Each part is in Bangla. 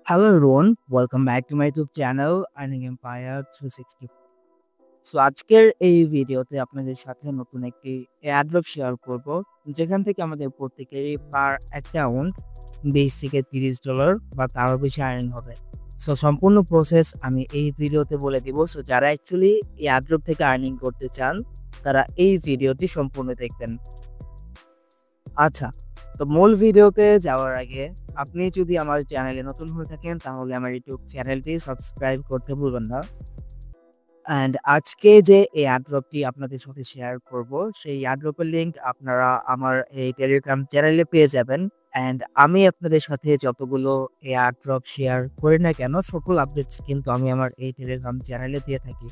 Hello everyone, welcome back to my YouTube channel Earning Empire 360। So আজকের এই ভিডিওতে আপনাদের সাথে নতুন একটি এয়ারড্রপ শেয়ার করব, যেখান থেকে আমাদের প্রত্যেকেরই পার অ্যাকাউন্ট $20 থেকে $30 বা তারও বেশি আর্নিং হবে। সো সম্পূর্ণ প্রসেস আমি এই ভিডিওতে বলে দিব। সো যারা অ্যাকচুয়ালি এয়ারড্রপ থেকে আর্নিং করতে চান তারা এই ভিডিওটি সম্পূর্ণ দেখবেন। আচ্ছা, তো মূল ভিডিওতে যাওয়ার আগে আপনি যদি আমার চ্যানেলে নতুন হয়ে থাকেন তাহলে আমার ইউটিউব চ্যানেলটি সাবস্ক্রাইব করতে ভুলবেন না। অ্যান্ড আজকে যে এই এয়ারড্রপটি আপনাদের সাথে শেয়ার করব, সেই এয়ারড্রপের লিঙ্ক আপনারা আমার এই টেলিগ্রাম চ্যানেলে পেয়ে যাবেন। অ্যান্ড আমি আপনাদের সাথে যতগুলো এয়ারড্রপ শেয়ার করি না কেন, সকল আপডেটস কিন্তু আমি আমার এই টেলিগ্রাম চ্যানেলে দিয়ে থাকি।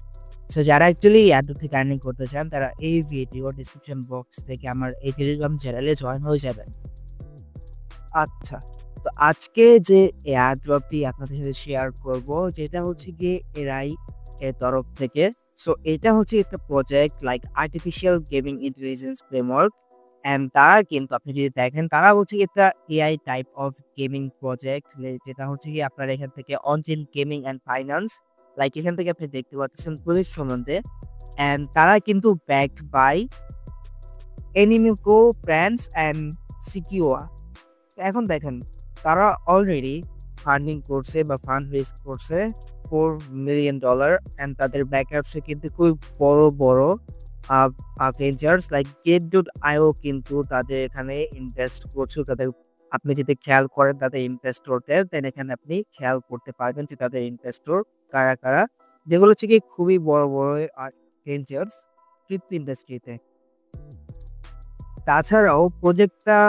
সো যারা অ্যাকচুয়ালি এয়ারড্রপ থেকে আর্নিং করতে চান তারা এই ভিডিও ডিসক্রিপশন বক্স থেকে আমার এই টেলিগ্রাম চ্যানেলে জয়েন হয়ে যাবেন। আচ্ছা, তো আজকে যে এয়ারড্রপটি আপনাদের সাথে শেয়ার করব, যেটা হচ্ছে গিয়ে এআই এর তরফ থেকে। সো এটা হচ্ছে একটা project like artificial gaming intelligence framework. And তারা কিন্তু আপনি যদি দেখেন, তারা হচ্ছে একটা AI type of gaming project, যেটা হচ্ছে কি আপনার এখান থেকে on-chain gaming and finance, like এখান থেকে আপনি দেখতে পাচ্ছেন প্রজেক্ট সম্বন্ধে। অ্যান্ড তারা কিন্তু ব্যাকড বাই এনিমিকো ব্র্যান্ডস অ্যান্ড সিকিউয়া। এখন দেখেন, তারা অলরেডি ফান্ডিং করছে বা ফান্ড রেজ করছে $4 মিলিয়ন। অ্যান্ড তাদের ব্যাকআপসে কিন্তু খুব বড় বড় ভেঞ্চার্স লাইক Gate.io কিন্তু তাদের এখানে ইনভেস্ট করছে। তাদের আপনি যদি খেয়াল করেন তাদের ইনভেস্টরদের, দেন এখানে আপনি খেয়াল করতে পারবেন যে তাদের ইনভেস্টর কারা কারা, যেগুলো হচ্ছে কি খুবই বড় বড় ভেঞ্চার্স ক্রিপ্টো ইন্ডাস্ট্রিতে। তাছাড়াও প্রজেক্টটা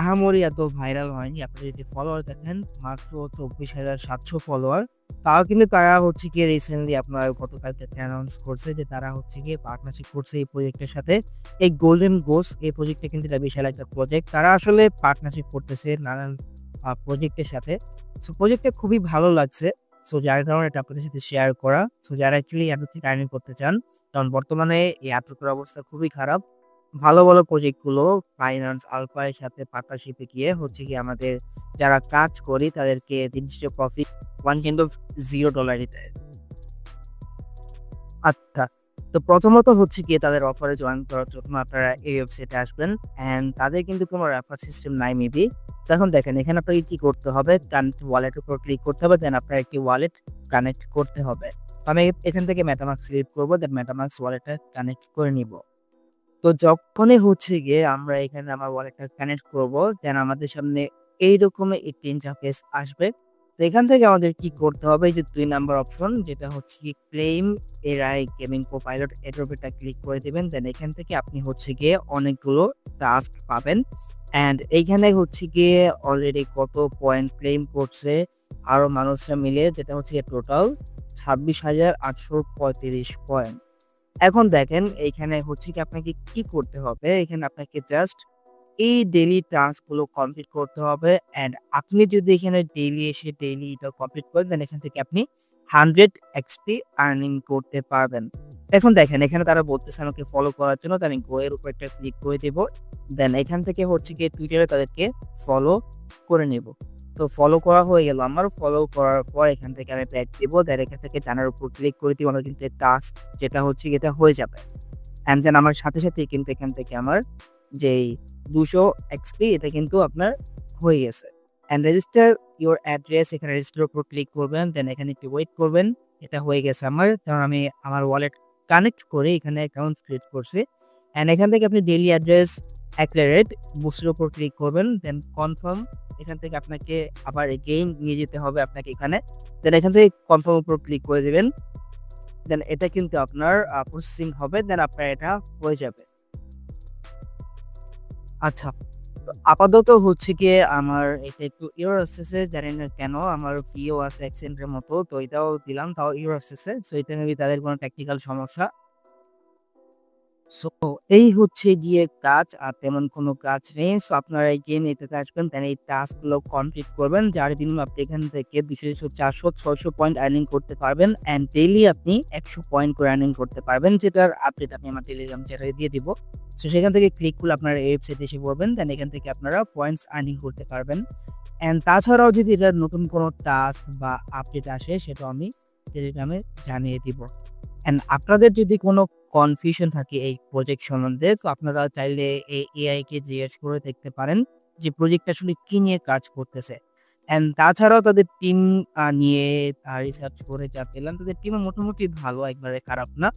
আহামরি এত ভাইরাল হয়নি। আপনি যদি ফলোয়ার দেখেন, মাত্র 24,700 ফলোয়ার। তাও কিন্তু তারা হচ্ছে গিয়ে রিসেন্টলি আপনার গতকালকে অ্যানাউন্স করছে যে তারা হচ্ছে গিয়ে পার্টনারশিপ করছে এই প্রজেক্টের সাথে। এই গোল্ডেন গোস্ট এই প্রজেক্টটা কিন্তু এটা বিশাল একটা প্রজেক্ট। তারা আসলে পার্টনারশিপ করতেছে নানান প্রজেক্টের সাথে। সো প্রজেক্টটা খুবই ভালো লাগছে। সো যার কারণে এটা আপনাদের সাথে শেয়ার করা। সো যারা অ্যাকচুয়ালি এত থেকে আর্নিং করতে চান, কারণ বর্তমানে এই এতটার অবস্থা খুবই খারাপ। ভালো, ভালো প্রজেক্টগুলো ফাইন্যান্স আলফা এর সাথে পার্টনারশিপে গিয়ে হচ্ছে গিয়ে আমাদের যারা কাজ করি তাদেরকে নির্দিষ্ট প্রফিট $1.0 দেয়। আচ্ছা, তো প্রথমত হচ্ছে গিয়ে তাদের অফারে জয়েন করার জন্য আপনারা এই ওয়েবসাইটে আসবেন। অ্যান্ড তাদের কিন্তু কোনো রেফার সিস্টেম নাই মেবি। তো এখন দেখেন, এখানে আপনাকে কি করতে হবে, কানেক্ট ওয়ালেটের উপর ক্লিক করতে হবে, দেন আপনার একটি ওয়ালেট কানেক্ট করতে হবে। তো আমি এখান থেকে মেটামাস্ক সিলেক্ট করবো, দেন মেটামাস্ক ওয়ালেটটা কানেক্ট করে নিব। তো যখনই হচ্ছে গিয়ে আমরা এখানে আমার ওয়ালেটটা কানেক্ট করব, দেন আমাদের সামনে এইরকমের একটি ইন্টারফেস আসবে। তো এখান থেকে আমাদের কি করতে হবে, এই যে 2 নাম্বার অপশন, যেটা হচ্ছে কি ক্লেম এআই গেমিং কোপাইলট, এটার উপর ক্লিক করে দিবেন। দেন এখান থেকে আপনি হচ্ছে গিয়ে অনেকগুলো টাস্ক পাবেন। অ্যান্ড এইখানে হচ্ছে গিয়ে অলরেডি কত পয়েন্ট ক্লেম করছে আরো মানুষরা মিলে, যেটা হচ্ছে টোটাল 26,835 পয়েন্ট। এখন দেখেন, এইখানে হচ্ছে কি আপনাকে কি করতে হবে, এখানে আপনাকে জাস্ট এই ডেইলি টাস্ক গুলো কমপ্লিট করতে হবে। অ্যান্ড আপনি যদি এখানে ডেইলি এসে ডেইলি এটা কমপ্লিট করেন, দেন এখান থেকে আপনি 100 এক্সপি আর্নিং করতে পারবেন। এখন দেখেন, এখানে তারা বলতেছে আমাকে ফলো করার জন্য, তাই আমি গো এর উপর একটা ক্লিক করে দেব। দেন এখান থেকে হচ্ছে গিয়ে টুইটারে তাদেরকে ফলো করে নেব। তো ফলো করা হয়ে গেল আমার। ফলো করার পর এখান থেকে আমি ব্যাক দিব, দেন এখান থেকে জানার উপর ক্লিক করে দিব। আমার কিন্তু টাস্ক যেটা হচ্ছে এটা হয়ে যাবে। অ্যান্ড দেন আমার সাথে সাথেই কিন্তু এখান থেকে আমার যেই 200 এক্সপি এটা কিন্তু আপনার হয়ে গেছে। অ্যান্ড রেজিস্টার ইওর অ্যাড্রেস, এখানে রেজিস্টার উপর ক্লিক করবেন, দেন এখানে একটু ওয়েট করবেন। এটা হয়ে গেছে আমার, কারণ আমি আমার ওয়ালেট কানেক্ট করে এখানে অ্যাকাউন্ট ক্রিয়েট করছি। অ্যান্ড এখান থেকে আপনি ডেইলি অ্যাড্রেস অ্যাক্সেলারেট বুস্টের উপর ক্লিক করবেন, দেন কনফার্ম। এখান থেকে আপনাকে আবার এগেইন নিয়ে যেতে হবে আপনাকে এখানে। দেন এখান থেকে কনফার্ম উপর ক্লিক করে দিবেন। দেন এটা কিন্তু আপনার প্রসেসিং হবে, দেন আপনার এটা হয়ে যাবে। আচ্ছা, তো আপাতত হচ্ছে গিয়ে আমার এটা একটু এরর আসতেছে, জানি না কেন। আমার ফিও আছে অ্যাক্সেন্টের মতো, তো এটাও দিলাম, তাও এরর আসতেছে। সো এটা মেবি তাদের কোনো টেকনিক্যাল সমস্যা। সো এই হচ্ছে গিয়ে কাজ, আর তেমন কোনো কাজ নেই। সো আপনারা এই গেম এটাতে আসবেন, দেন এই টাস্কগুলো কমপ্লিট করবেন, যার বিনিময়ে আপনি এখান থেকে 200, 200, 400, 600 পয়েন্ট আর্নিং করতে পারবেন। অ্যান্ড ডেইলি আপনি 100 পয়েন্ট করে আর্নিং করতে পারবেন, যেটার আপডেট আমি আমার টেলিগ্রাম চ্যানেলে দিয়ে দিব। সো সেখান থেকে ক্লিক করলে আপনারা এই ওয়েবসাইটে এসে পড়বেন, দেন এখান থেকে আপনারা পয়েন্টস আর্নিং করতে পারবেন। অ্যান্ড তাছাড়াও যদি এটার নতুন কোনো টাস্ক বা আপডেট আসে সেটাও আমি টেলিগ্রামে জানিয়ে দিব। অ্যান্ড আপনাদের যদি কোনো কনফিউশন থাকে এই প্রজেক্ট সম্বন্ধে, তো আপনারা চাইলে এই এআইকে জিজ্ঞেস করে দেখতে পারেন যে প্রজেক্টটা আসলে কি নিয়ে কাজ করতেছে। অ্যান্ড তাছাড়াও তাদের টিম নিয়ে রিসার্চ করে যা পেলাম, তাদের টিমও মোটামুটি ভালো, একবারে খারাপ না।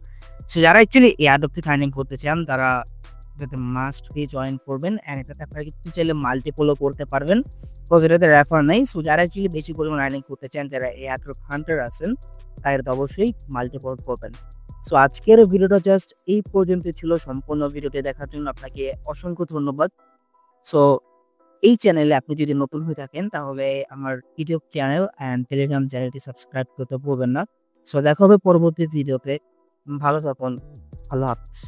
সো যারা অ্যাকচুয়ালি এয়ারড্রপ থেকে আর্নিং করতে চান তারা এটাতে মাস্ট বি জয়েন করবেন। অ্যান্ড এটাতে আপনারা কিন্তু চাইলে মাল্টিপলও করতে পারবেন, বিকজ এটাতে রেফার নাই। সো যারা অ্যাকচুয়ালি বেশি পরিমাণ আর্নিং করতে চান, যারা এয়ারড্রপ হান্টার আছেন, তাদের তো অবশ্যই মাল্টিপল করবেন। সো আজকের ভিডিওটা জাস্ট এই পর্যন্ত ছিল। সম্পূর্ণ ভিডিওটি দেখার জন্য আপনাকে অসংখ্য ধন্যবাদ। সো এই চ্যানেলে আপনি যদি নতুন হয়ে থাকেন তাহলে আমার ইউটিউব চ্যানেল অ্যান্ড টেলিগ্রাম চ্যানেলটি সাবস্ক্রাইব করতে ভুলবেন না। সো দেখা হবে পরবর্তী ভিডিওতে। ভালো থাকুন। আল্লাহ হাফিজ।